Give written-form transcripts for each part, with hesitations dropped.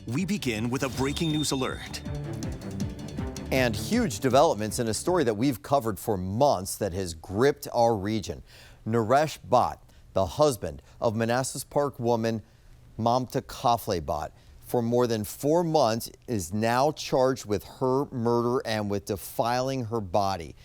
We begin with a breaking news alert. And huge developments in a story that we've covered for months that has gripped our region. Naresh Bhatt, the husband of Manassas-Park woman Mamta-Kafle-Bhatt, for more than 4 months is now charged with her murder and with defiling her body.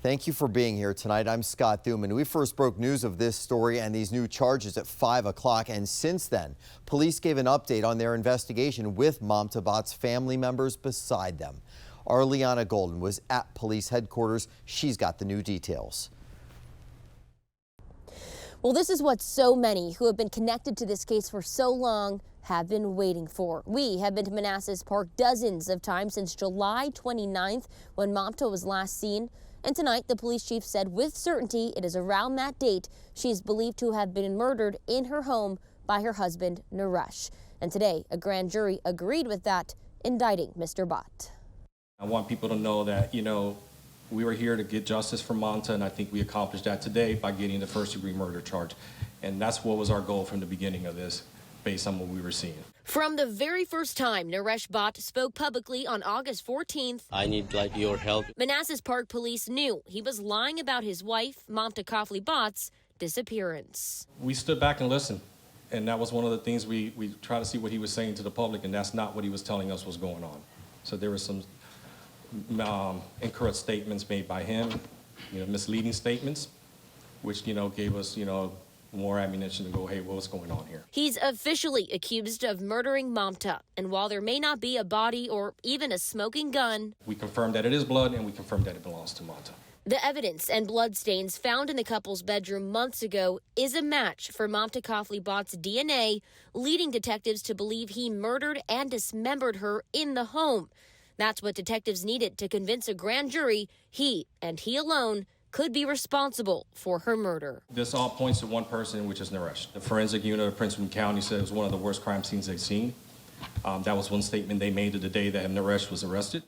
Thank you for being here tonight. I'm Scott Thuman. We first broke news of this story and these new charges at 5 o'clock. And since then, police gave an update on their investigation with Mamta Bhatt's family members beside them. Our Liana Golden was at police headquarters. She's got the new details. Well, this is what so many who have been connected to this case for so long have been waiting for. We have been to Manassas Park dozens of times since July 29th when Mamta was last seen. And tonight, the police chief said with certainty it is around that date she is believed to have been murdered in her home by her husband, Naresh. And today, a grand jury agreed with that, indicting Mr. Bhatt. I want people to know that, we were here to get justice for Mamta, and I think we accomplished that today by getting the first-degree murder charge. And that's what was our goal from the beginning of this, based on what we were seeing. From the very first time Naresh Bhatt spoke publicly on August 14th, I need your help. Manassas Park police knew he was lying about his wife, Mamta-Kafle-Bhatt's disappearance. We stood back and listened, and that was one of the things we tried to see what he was saying to the public, and that's not what he was telling us was going on. So there were some incorrect statements made by him, misleading statements, which, gave us, more ammunition to go, hey, what's going on here? He's officially accused of murdering Mamta, and while there may not be a body or even a smoking gun, we confirmed that it is blood, and we confirmed that it belongs to Mamta. The evidence and bloodstains found in the couple's bedroom months ago is a match for Mamta-Kafle-Bhatt's DNA, leading detectives to believe he murdered and dismembered her in the home. That's what detectives needed to convince a grand jury he, and he alone, could be responsible for her murder. This all points to one person, which is Naresh. The forensic unit of Prince William County said it was one of the worst crime scenes they've seen. That was one statement they made the day that Naresh was arrested.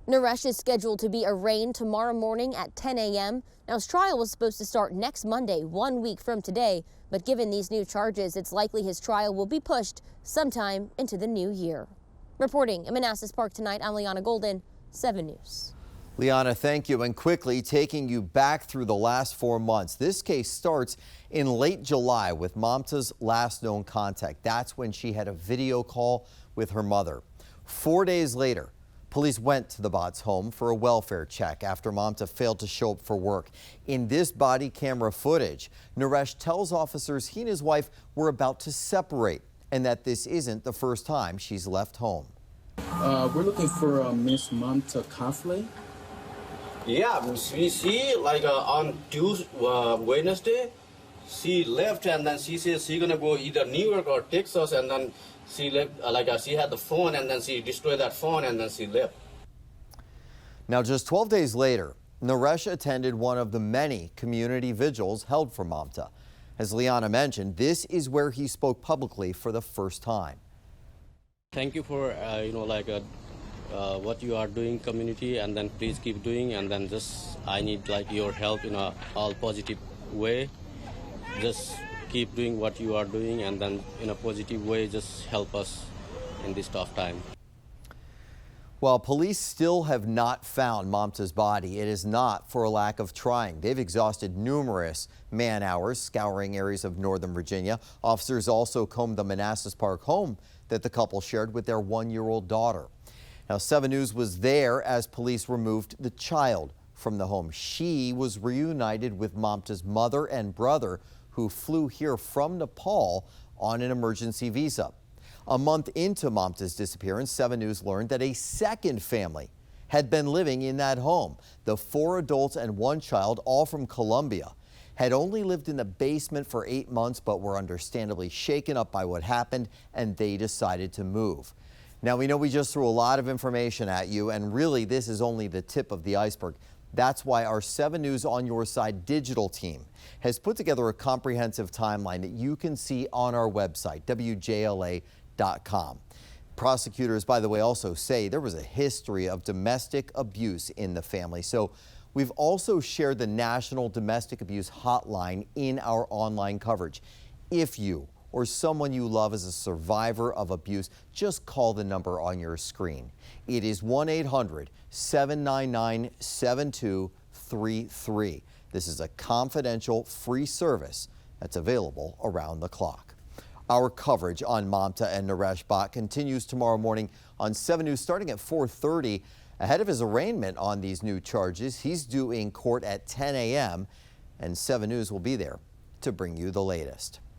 Naresh is scheduled to be arraigned tomorrow morning at 10 a.m. Now, his trial was supposed to start next Monday, 1 week from today, but given these new charges, it's likely his trial will be pushed sometime into the new year. Reporting in Manassas Park tonight, I'm Liana Golden, 7 News. Liana, thank you. And quickly taking you back through the last 4 months. This case starts in late July with Mamta's last known contact. That's when she had a video call with her mother. 4 days later, police went to the Bhatt's home for a welfare check after Mamta failed to show up for work. In this body camera footage, Naresh tells officers he and his wife were about to separate and that this isn't the first time she's left home. We're looking for Miss Mamta-Kafle. Yeah, we see on Tuesday, Wednesday, she left and then she says she's gonna go either New York or Texas, and then she left, she had the phone and then she destroyed that phone and then she left. Now, just 12 days later, Naresh attended one of the many community vigils held for Mamta. As Liana mentioned, this is where he spoke publicly for the first time. Thank you for, what you are doing, community, and then please keep doing, and then I need your help in a all positive way. Just keep doing what you are doing, and then in a positive way, just help us in this tough time. While police still have not found Mamta's body, it is not for a lack of trying. They've exhausted numerous man-hours scouring areas of northern Virginia. Officers also combed the Manassas Park home that the couple shared with their 1-year-old daughter. Now, 7 News was there as police removed the child from the home. She was reunited with Mamta's mother and brother, who flew here from Nepal on an emergency visa. A month into Mamta's disappearance, 7 News learned that a second family had been living in that home. The 4 adults and 1 child, all from Colombia, had only lived in the basement for 8 months, but were understandably shaken up by what happened, and they decided to move. Now, we know we just threw a lot of information at you, and really this is only the tip of the iceberg. That's why our 7 News On Your Side digital team has put together a comprehensive timeline that you can see on our website, WJLA.com. Prosecutors, by the way, also say there was a history of domestic abuse in the family. So we've also shared the National Domestic Abuse Hotline in our online coverage. If you or someone you love is a survivor of abuse, just call the number on your screen. It is 1-800-799-7233. This is a confidential, free service that's available around the clock. Our coverage on Mamta and Naresh Bhatt continues tomorrow morning on 7 News starting at 4:30. Ahead of his arraignment on these new charges, he's due in court at 10 a.m. and 7 News will be there to bring you the latest.